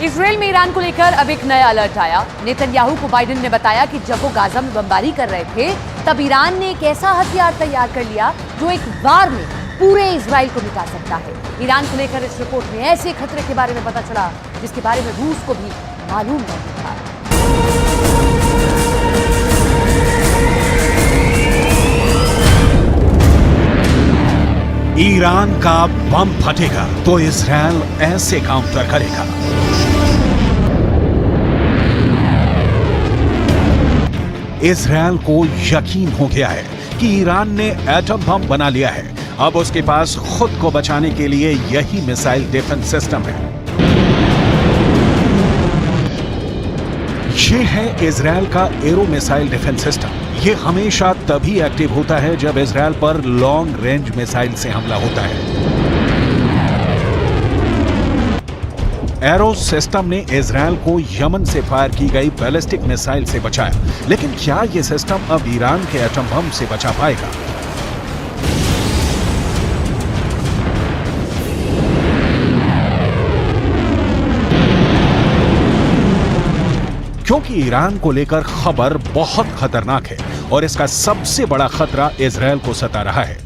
Israel में Iran को लेकर अब एक नया अलर्ट आया। नेतन्याहू को बाइडेन ने बताया कि जब वो गाजा में बमबारी कर रहे थे तब ईरान ने एक ऐसा हथियार तैयार कर लिया जो एक बार में पूरे इजराइल को मिटा सकता है। ईरान को लेकर इस रिपोर्ट में ऐसे खतरे के बारे में पता चला जिसके बारे में रूस को भी मालूम नहीं था। ईरान का बम फटेगा तो इजराइल ऐसे काउंटर करेगा। इजराइल को यकीन हो गया है कि ईरान ने एटम बम बना लिया है। अब उसके पास खुद को बचाने के लिए यही मिसाइल डिफेंस सिस्टम है। ये है इजराइल का एरो मिसाइल डिफेंस सिस्टम। ये हमेशा तभी एक्टिव होता है जब इजराइल पर लॉन्ग रेंज मिसाइल से हमला होता है। एरो सिस्टम ने इजराइल को यमन से फायर की गई बैलिस्टिक मिसाइल से बचाया, लेकिन क्या यह सिस्टम अब ईरान के एटम बम से बचा पाएगा? क्योंकि ईरान को लेकर खबर बहुत खतरनाक है और इसका सबसे बड़ा खतरा इजराइल को सता रहा है।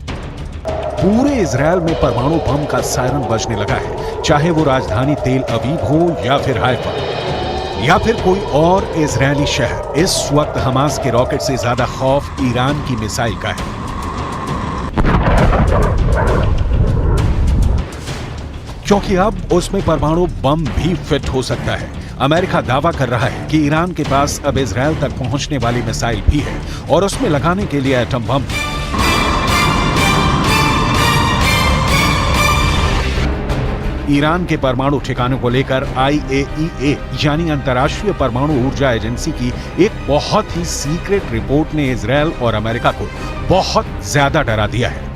पूरे इजराइल में परमाणु बम का सायरन बजने लगा है, चाहे वो राजधानी तेल अवीव हो या फिर हाइफा या फिर कोई और इजरायली शहर। इस वक्त हमास के रॉकेट से ज्यादा खौफ ईरान की मिसाइल का है। क्योंकि अब उसमें परमाणु बम भी फिट हो सकता है। अमेरिका दावा कर रहा है कि ईरान के पास अब इजराइल तक पहुंचने वाली मिसाइल भी है और उसमें लगाने के लिए एटम बम। ईरान के परमाणु ठिकानों को लेकर IAEA यानी अंतर्राष्ट्रीय परमाणु ऊर्जा एजेंसी की एक बहुत ही सीक्रेट रिपोर्ट ने इजराइल और अमेरिका को बहुत ज्यादा डरा दिया है।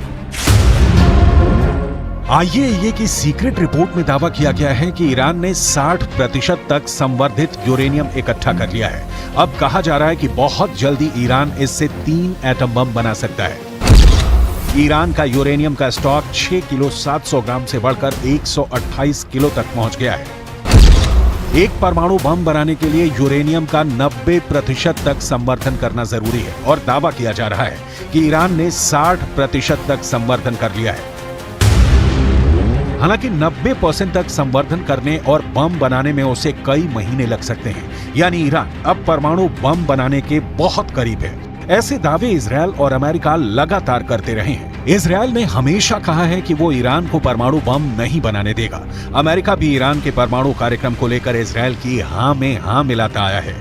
IAEA की सीक्रेट रिपोर्ट में दावा किया गया है कि ईरान ने 60% तक संवर्धित यूरेनियम इकट्ठा कर लिया है। अब कहा जा रहा है कि बहुत जल्दी ईरान इससे 3 एटम बम बना सकता है। ईरान का यूरेनियम का स्टॉक 6 किलो 700 ग्राम से बढ़कर 128 किलो तक पहुंच गया है। एक परमाणु बम बनाने के लिए यूरेनियम का 90% तक संवर्धन करना जरूरी है और दावा किया जा रहा है कि ईरान ने 60% तक संवर्धन कर लिया है। हालांकि 90% तक संवर्धन करने और बम बनाने में उसे कई महीने लग सकते हैं, यानी ईरान अब परमाणु बम बनाने के बहुत करीब है। ऐसे दावे इजराइल और अमेरिका लगातार करते रहे हैं। इजराइल ने हमेशा कहा है कि वो ईरान को परमाणु बम नहीं बनाने देगा। अमेरिका भी ईरान के परमाणु कार्यक्रम को लेकर इजराइल की हां में हां मिलाता आया है।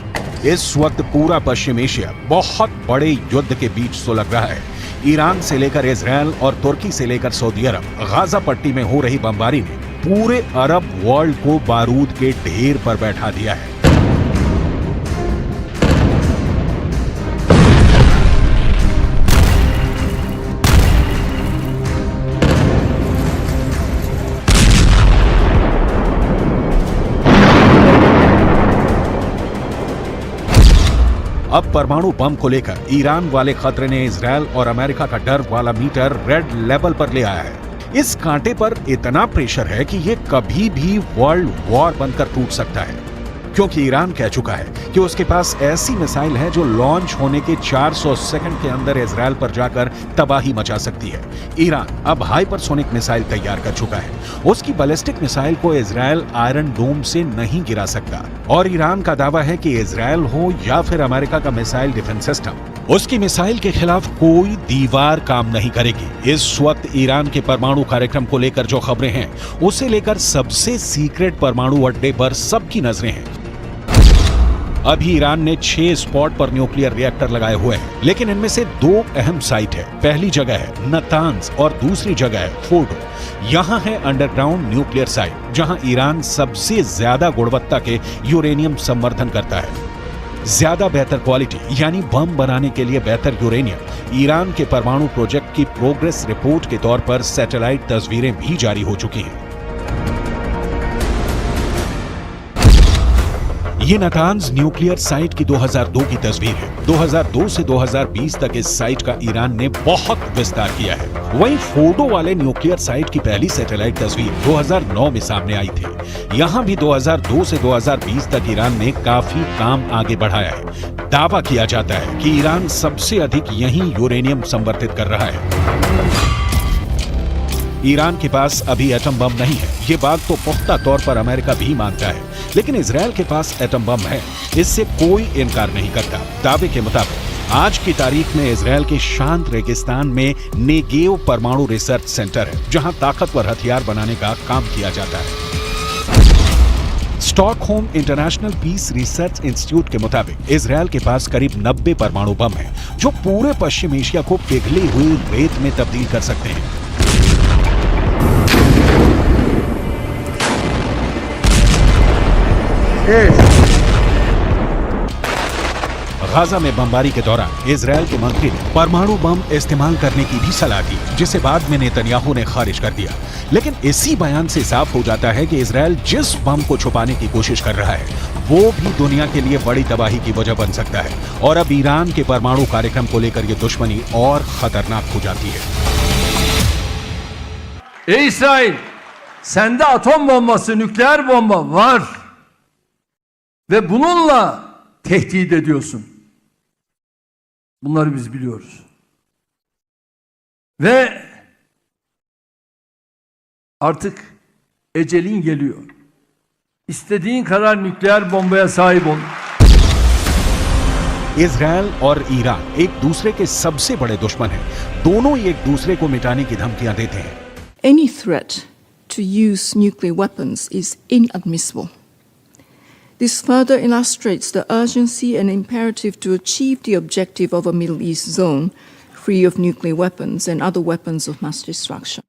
इस वक्त पूरा पश्चिम एशिया बहुत बड़े युद्ध के बीच सुलग रहा है। ईरान से लेकर इजराइल और तुर्की से लेकर सऊदी अरब, गाजा पट्टी में हो रही बमबारी ने पूरे अरब वर्ल्ड को बारूद के ढेर पर बैठा दिया है। अब परमाणु बम को लेकर ईरान वाले खतरे ने इजराइल और अमेरिका का डर वाला मीटर रेड लेवल पर ले आया है। इस कांटे पर इतना प्रेशर है कि ये कभी भी वर्ल्ड वॉर बनकर टूट सकता है, क्योंकि ईरान कह चुका है कि उसके पास ऐसी मिसाइल है जो लॉन्च होने के 400 सेकंड के अंदर इजराइल पर जाकर तबाही मचा सकती है। ईरान अब हाइपरसोनिक मिसाइल तैयार कर चुका है। उसकी बैलिस्टिक मिसाइल को इजराइल आयरन डोम से नहीं गिरा सकता और ईरान का दावा है कि इजराइल हो या फिर अमेरिका का मिसाइल डिफेंस सिस्टम, उसकी मिसाइल के खिलाफ कोई दीवार काम नहीं करेगी। इस वक्त ईरान के परमाणु कार्यक्रम को लेकर जो खबरें हैं, उसे लेकर सबसे सीक्रेट परमाणु अड्डे पर सबकी नजरें हैं। अभी ईरान ने 6 स्पॉट पर न्यूक्लियर रिएक्टर लगाए हुए हैं, लेकिन इनमें से 2 अहम साइट है। पहली जगह है नतांज और दूसरी जगह है फोर्डो। यहाँ है अंडरग्राउंड न्यूक्लियर साइट, जहाँ ईरान सबसे ज्यादा गुणवत्ता के यूरेनियम संवर्धन करता है। ज्यादा बेहतर क्वालिटी यानी बम बनाने के लिए बेहतर यूरेनियम ईरान के परमाणु प्रोजेक्ट की प्रोग्रेस रिपोर्ट के तौर पर सैटेलाइट तस्वीरें भी जारी हो चुकी हैं। ये नातान्ज न्यूक्लियर साइट की 2002 की तस्वीर है। 2002 से 2020 तक इस साइट का ईरान ने बहुत विस्तार किया है। वहीं फोर्डो वाले न्यूक्लियर साइट की पहली सैटेलाइट तस्वीर 2009 में सामने आई थी। यहाँ भी 2002 से 2020 तक ईरान ने काफी काम आगे बढ़ाया है। दावा किया जाता है कि ईरान सबसे अधिक यहीं यूरेनियम संवर्धित कर रहा है। ईरान के पास अभी एटम बम नहीं है, ये बात तो पुख्ता तौर पर अमेरिका भी मानता है, लेकिन इजराइल के पास एटम बम है, इससे कोई इनकार नहीं करता। दावे के मुताबिक आज की तारीख में इजराइल के शांत रेगिस्तान में नेगेव परमाणु रिसर्च सेंटर है, जहां ताकतवर हथियार बनाने का काम किया जाता है। Stockholm International Peace Research Institute के मुताबिक इजराइल के पास करीब 90 परमाणु बम हैं, जो पूरे पश्चिम एशिया को पिघली हुई रेत में तब्दील कर सकते हैं। गाजा में बमबारी के दौरान इजराइल के मंत्री ने परमाणु बम इस्तेमाल करने की भी सलाह दी, जिसे बाद में नेतन्याहू ने खारिज कर दिया। लेकिन इसी बयान से साफ हो जाता है कि इजराइल जिस बम को छुपाने की कोशिश कर रहा है, वो भी दुनिया के लिए बड़ी तबाही की वजह बन सकता है। और अब ईरान के परमाणु कार्यक्रम को लेकर ये दुश्मनी और खतरनाक हो जाती है। İsrail, sende atom bombası, nükleer bomba var ve bununla tehdit ediyorsun. Bunları biz biliyoruz. Ve artık ecelin geliyor. İstediğin kadar nükleer bombaya sahip ol. Israel और ईरान एक दूसरे के सबसे बड़े दुश्मन हैं। दोनों ही एक दूसरे को मिटाने की धमकियां देते हैं। Any threat to use nuclear weapons is inadmissible. This further illustrates the urgency and imperative to achieve the objective of a Middle East zone free of nuclear weapons and other weapons of mass destruction.